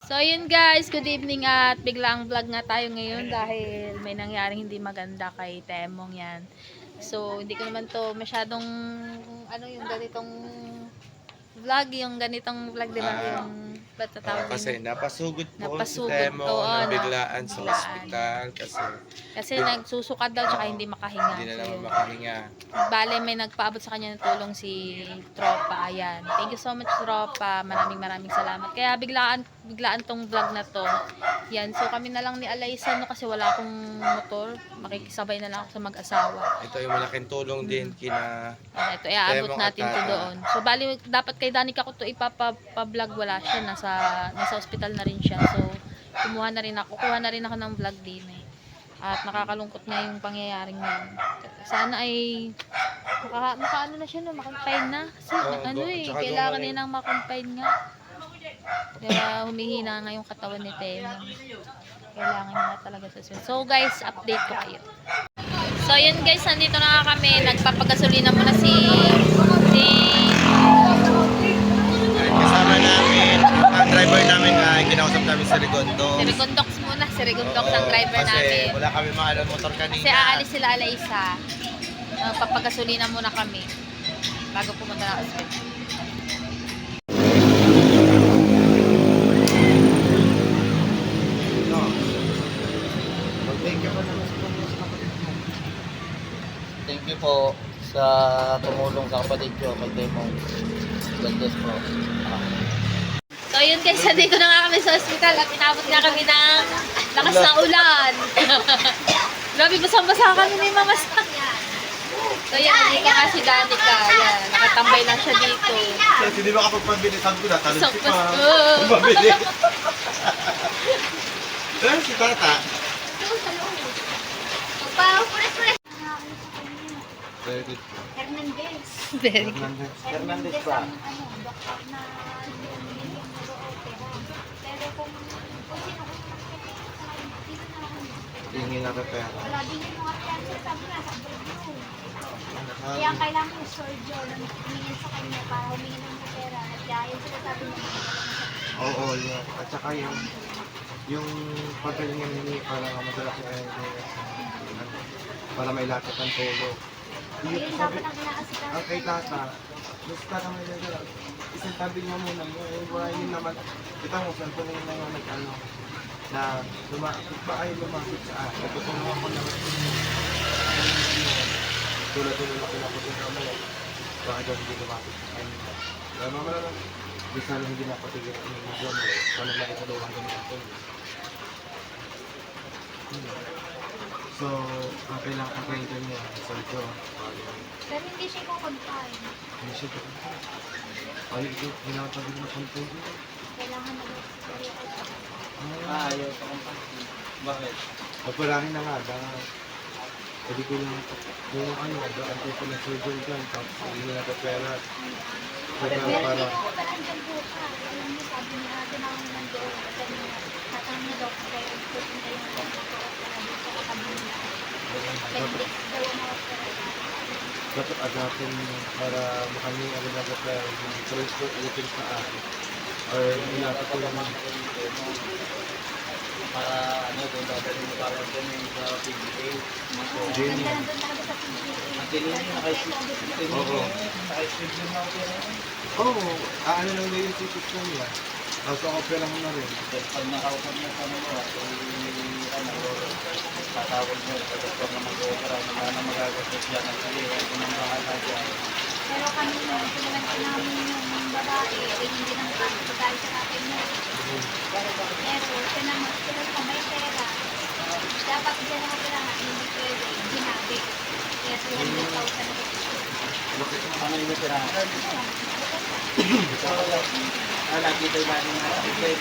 So yun guys, good evening at biglang vlog nga tayo ngayon dahil may nangyaring hindi maganda kay Temong yan. So hindi ko naman to masyadong yung ganitong vlog, yung ganitong vlog diba yung ba't tatawag Kasi din? napasugod po si Napasugod, Temo oo, na biglaan sa biglaan. ospital Kasi nagsusukat daw tsaka hindi makahinga. hindi na So, naman yun. makahinga. Bale, may nagpaabot sa kanya ng tulong si Tropa. Ayan. Thank you so much, Tropa. Maraming salamat. Kaya biglaan tong vlog na to. Yan. So, kami na lang ni Alaysa, no, kasi wala akong motor. Makikisabay na lang ako sa mag-asawa. Ito yung malaking tulong din kina Ito, iaabot Temong natin at to Tata. doon. So, bali, dapat kay Danica ko to ipapa-vlog. Wala siya. Nasa ospital na rin siya. So, kuha na rin ako ng vlog din eh. At nakakalungkot nga yung pangyayaring yun. Sana ay makaano na siya, no, makonfine na. Kasi kailangan din ng makonfine nga. Kaya humihina nga yung katawan ni Temo. Kailangan niya na talaga sa ospital. So guys, update ko kayo. So yun guys, nandito na kami. Nagpapagasolina muna si Kasama namin, ang driver namin ay kinausap namin sa Rigondo. Rigondox muna. Si Rigondox ang driver namin. Kasi wala kami maalam motor kanina. Kasi aalis sila Alaysa. Papagasolina muna kami bago pumunta na hospital. Thank you po sa tumulong sa kapatid ko kay Temong. God bless po. So yun guys, dito na nga kami sa hospital at inabot nga kami ng lakas ng ulan. Grabe, basang-basa kami ni Mama Sa. So yan, dito nga si Danica. Yan, nakatambay lang siya dito. Kasi di ba kapag pabili, sabi ko na, talon So, si Pa. Pabili. Ayan si Tata. Very good. Hernandez. Very good. Hernandez pa. Doktor na pero kung sino dito na ako. Tingin na pera. Wala din yung mga cancer, sabi nga, sa abroad. Kaya kailangan yung surgeon na tumingin sa kanya para humingi ng pera. At kaya yung sinasabi niya, Oo, yun. At saka yung pagkalingan nini para madala siya para may lapit ang tulo. yun dapat ang inaasikan. Ang kay Tata, basta naman nila, isang tabi niya muna yun naman, kita mo, saan po na yun na nag-ano, na lumapit ba ay lumapit sa akin. Natutulungan ko naman tulad-tulad na pinaputin kami. Baka dyan hindi lumapit sa akin. Kaya mamaya lang, di sana hindi napatigil ang mga dyan. Kung lang itulungan kami ito. So, ang kailangan kayo niya, so Pero hindi siya confine. hindi siya ito. Ay, ito, pinapagin na control. Kailangan na Ayaw pa kong pati. Bakit? Pagpalaki na nga, pwede ko lang, yung ano, ang tipo ng surgeon dyan, tapos hindi na nagpapera. Pero Kaya hindi para, ko pa andyan bukas. Alam niyo, sabi niya, tinawag ng doon. Sabi niya, tatang niya daw kung kayo pupunta yung doktor at dito sa kabila. Appendix daw ang opera. dapat agapin para makaming agad na nagpapera, yung transport ulitin sa akin. Or nilapit ko lang Para ano, doon dadalhin mo para doon yung sa PBA. Jenny. Ganda nandun talaga sa PGA. Ang tinig niya, naka-isip. Oo. Naka-isip yung mga opera. Oo, ano lang na yung ticket ko niya. Tapos ako opera mo na rin. Pag nakausap niya sa mga, ano, tatawag niya sa doktor na mag-opera. Wala na magagastos dyan. Ang sige, ito nang bahala dyan. Pero kanina, tulungan ko namin yung babae, eh, hindi nang pagkali sa tatay niya. Pero, sila pa may pera. Dapat dyan ang pera nga, hindi pwede, ginabi. Kaya 300,000 na ito. Ano yung opera? Nakita yung natin nga sakit.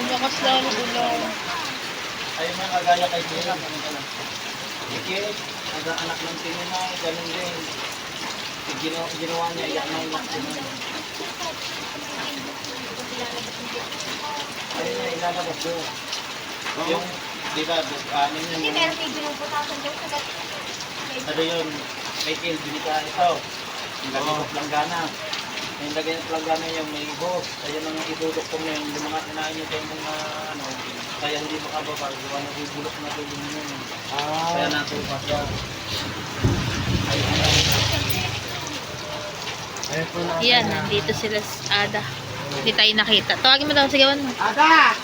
Lakas lang ng ulan. Ay, mga kagaya kay Jay. Ikit, anak ng tinina, ganun din. Ginawa niya, iyak na iyak din. Ayun na, ilalabas doon. Yung, di ba, ano yun, Hindi, yung, meron may ginubutan daw sa ano yun, may kill, binika ito. Yung ganito lang gana. May lagay ng plug ano yung may hose. Kaya nang idudok ko yung mga kinain nyo yung mga ano, kaya hindi makababa. Gawa na bubulok na tulong yun. Kaya natupas yan. Ayun po na. Yan, nandito sila sa Ada. Hindi tayo nakita. Tawagin mo daw, sigawan mo. Ada!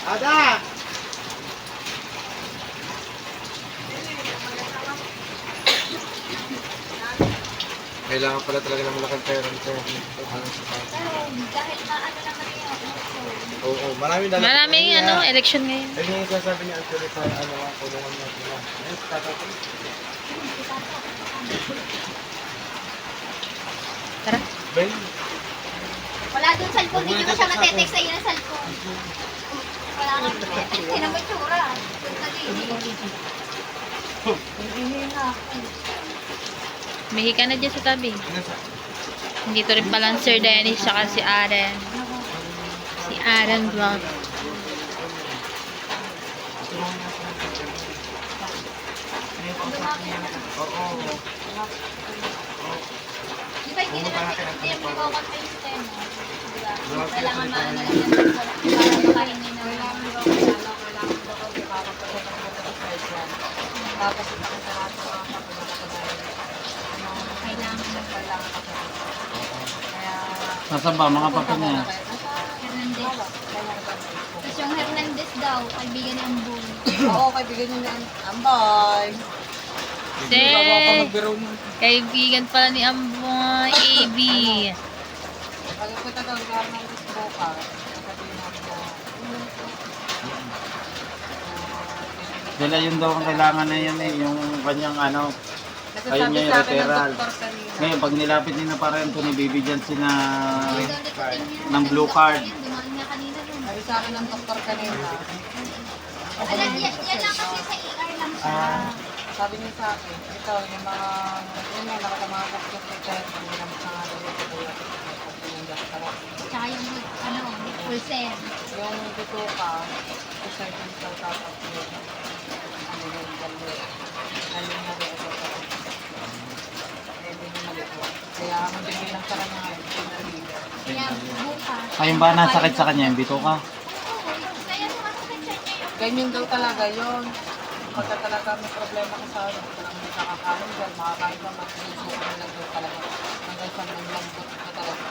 Ada! Kailangan pala talaga ng malaking pera nito. Pero dahil na ano naman yun. Oo, maraming dala. Maraming election ngayon. Ayun yung sasabi niya actually sa kulungan niya. Ayun, tatapos. Tara. Ben, Wala dun cellphone, hindi mo siya matetext sa'yo ng cellphone. Wala kang matetext. Sino mo itsura? Dun sa Mihi ka na dyan sa tabi. nasa? Dito rin pala Sir Dennis saka si Aaron. Si Aaron Vlog. Oo. Di ba hindi naman hindi mo ikaw yung tema? Diba? Kailangan maano lang yan para makahingi na kailangan na Nasaan ba mga papel niya? Hernandez. Tapos yung Hernandez daw, kaibigan ni Ambon. Oo, kaibigan niyo na Ambay. Si kaibigan pala ni Amboy AB. Pag punta daw ng Hernandez bukas, sasabihin namin na Dala yun daw ang kailangan na yun eh, yung kanyang ano. Ayun nagsasabi niya yung sa akin ng referral. doktor kanina. Ngayon, pag nilapit ni na parang ito, bibigyan sila Hindi daw nagtiting niya. ng blue card. Dumaan nga kanina dun. Sabi sa akin ng doktor kanina. Alam, yan lang kasi sa ER lang siya. Sabi niya sa akin, ito yung mga, yun na, nakatama ko sa test, ang ginamit na nga daw yung tutulat. Yung doktor. Tsaka yung, ano, full set. Yung tutuka, isa yung sa tapat yun. Ano yung dalo. Ano yung nalo ito. Kaya magbigay lang sa kanya ngayon. Kaya bukas. Ayun ba, nasakit sa kanya yung bito ka? Oo, kaya sumasakit sa inyo yung Ganyan daw talaga yun. Pagka talaga may problema ka sa ano, parang hindi nakakain dyan, makakain ka, magsusuko na lang daw talaga. Hanggang sa nalambot ka talaga.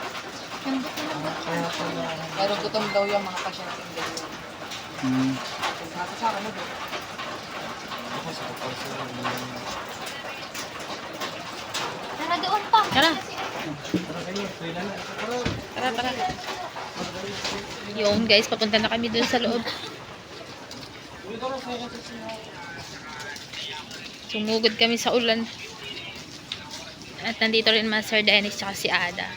yung buto ng buto. Pero gutom daw yung mga pasyente ganyan. Hmm. Sabi sa akin, ano Tara doon pa. Tara. Tara, tara. Yun guys, papunta na kami dun sa loob. Sumugod kami sa ulan. At nandito rin mga Sir Dennis tsaka si Ada.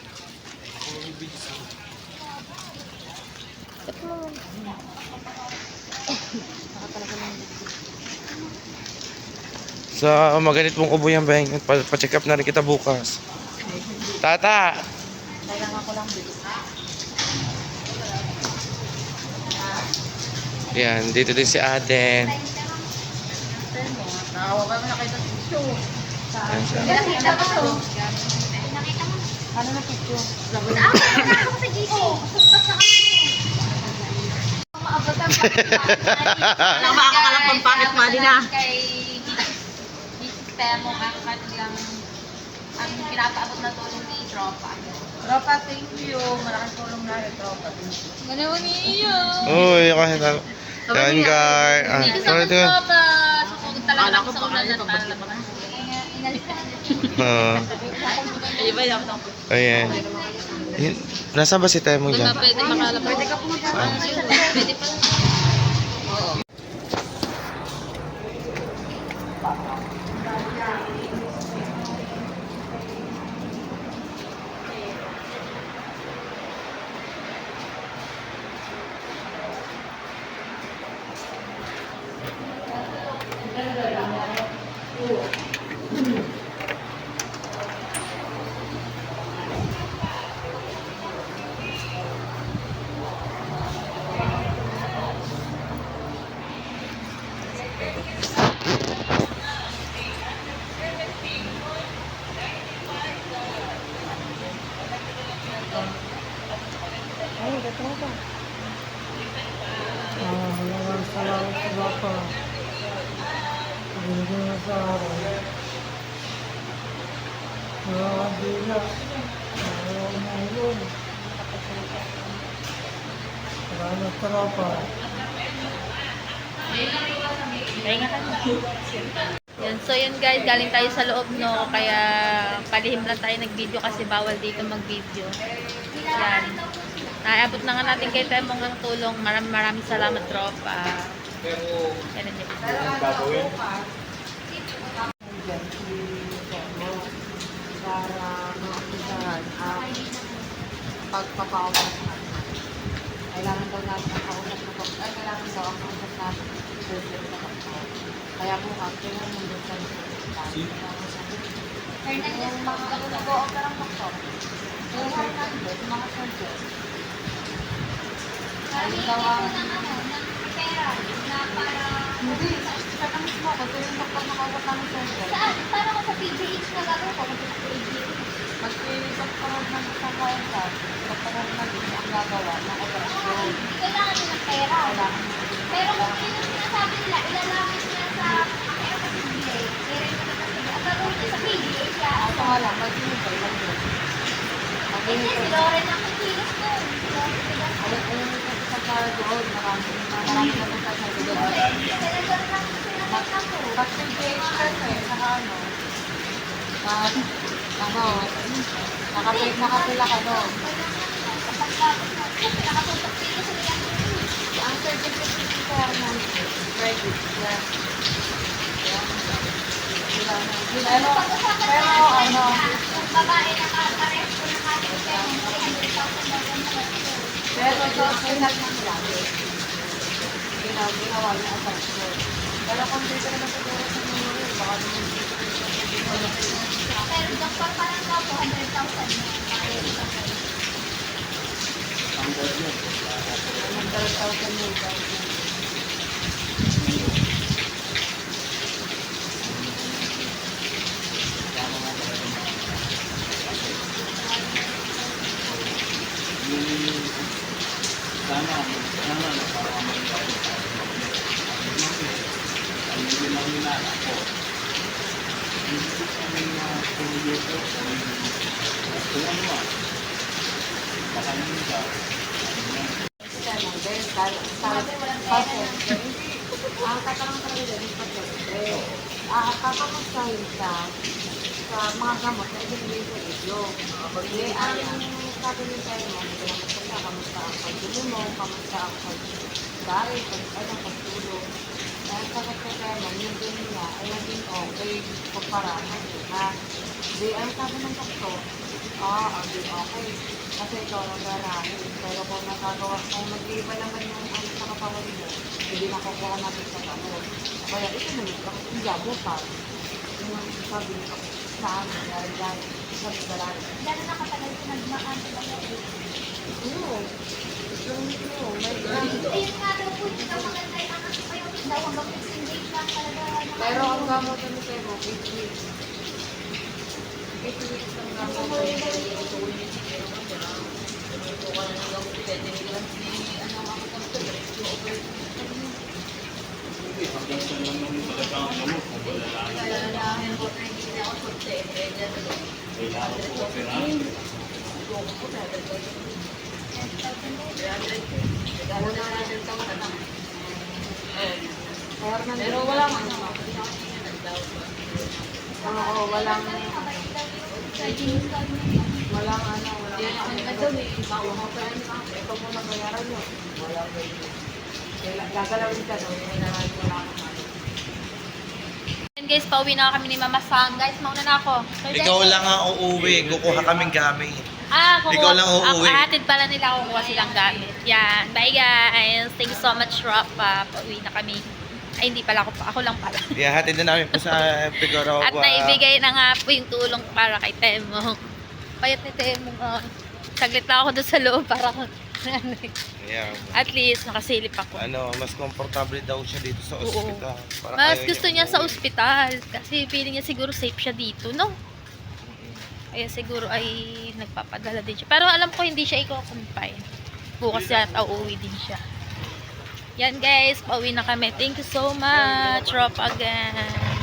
So, maganit mong ubo yan, Beng. Pa-check up na rin kita bukas. Tata! kailangan ko lang bilis. Yan, dito din si Aden. Nakawagan mo na kayo ng tissue. Yan siya. Nakita mo to. Nakita mo. Ano na tissue? Wala ako sa GC. Maabot ang Wala makakakalap ng pocket money na. Kay Sistemo ang kanilang ang pinapaabot na tulong ni Tropa. Tropa, thank you. Malaking tulong na rin, Tropa. Ganawa niyo. Uy, kasi na. Yan, guys. Dito sa Ito. Tropa. Sumugod talaga ako sa ulan at talaga. Inalis ka Ayan. Nasaan ba si Temo dyan? Pwede makalap. Pwede ka pumunta. Pwede pa. Maraming salamat sa Papa. Binigyan mo sa akin. Mga kabila. Mga umulong. Salamat sa Papa. Yan, so yun guys, galing tayo sa loob no, kaya palihim lang tayo nag-video kasi bawal dito mag-video. Yan. Naabot na nga natin kay Temong ang tulong. Maraming salamat, tropa. Yan din. Gagawin. Diyan si Temo para maumpisahan ang pagpapaulat sa kanya. Kailangan daw natin ang kausap na doktor. Kailangan daw ang kausap natin ang surgery sa doktor. Kaya bukas, kailangan nandun sa Hernandez, mag-o-opera ang doktor. yung Hernandez, mga surgery. Sabi ko ng pera na para... Hindi, sa kamis mo, kasi yung doktor na kausap namin surgery. Saan? Paano ko sa PGH na gagawin ko? Kasi sa PGH. Mag-doktor ng isang kausap, doktor na din ang gagawa ng operasyon. Hindi kailangan din ng pera. Pero kung yun ang sinasabi nila, ilalapit nila sa pera sa PGH. Kaya rin nila kasi, ang gagawin niya sa PGH, Ako nga lang, mag-inipay lang yun. Hindi, si Loren ang kikilos ko. Si Loren ang Ayun kasi sa para doon, marami na punta sa doon. Senador lang ako. Pag PGH kasi, saka nakapila ka doon. Ang certificate sa Hernandez, credit, yan. Pero Kung babae nakapares ko ng ating pera, 300,000 daw ang pero sa hospital ng labi, ginawa niya attachment. Pero kung dito naman siguro sa mga baka naman dito pero doktor pa lang daw, 200,000 na. ang 12,000 yun. Sana para may hindi lang nila ako. Hindi ko kami na pumilito. Kung ano baka naman ka. Ang katanong talaga dyan is pasyente. Kapamustahin siya sa mga gamot na ibigay sa iyo. Hindi, ang sabi niyo tayo mo, hindi naman siya, kamusta ang pagdumi mo, kamusta ang pag-dahil, pagtulong. Dahil sa kaya mo, yung din niya ay naging okay kumpara ng iba. Di, ang sabi ng doktor, di okay. Kasi ikaw ang garahin. Pero kung nagagawa, kung nag-iiba naman yung ano sa katawan mo, hindi nakukuha natin sa gamot. Kaya ito naman, bakit hindi ka? Yung sabi niyo sa amin, dahil sabi ka lang. Gano'n nakatagal ko nag-antibiotic. Oo. Ayun nga daw po, hindi daw maganda yung antibiotic daw hanggang 15 days lang talaga. Pero ang gamot na nito mo, 8 weeks. 8 weeks ang gamot. Hindi, hanggang sa lang naman talaga ang gamot. Kung wala lang. Kailangan ko operahan. Pero walang ano. Oo, walang ano, ito mo na bayaran nyo. Gagalawin ka doon, wala ka. Yan guys, pauwi na kami ni Mama Sang. Guys, mauna na ako. Ikaw lang ang uuwi. Kukuha kaming gamit. Kukuha. Ikaw lang uuwi. Hatid pala nila kukuha silang gamit. Yan. Bye guys. Thank you so much, Ropa. Pauwi na kami. Ay, hindi pala ako. Ako lang pala. Yeah, hatid na namin po sa Figueroa. At naibigay na nga po yung tulong para kay Temong. Payat ni Temong. Saglit lang ako doon sa loob para Yeah. at least nakasilip ako. Mas komportable daw siya dito sa Oo. ospital. Parang Mas ayaw gusto niya sa ospital kasi feeling niya siguro safe siya dito, no? Kaya siguro ay nagpapadala din siya. Pero alam ko hindi siya i-confine. Bukas yata uuwi din siya. Yan guys, pauwi na kami. Thank you so much, Rob again.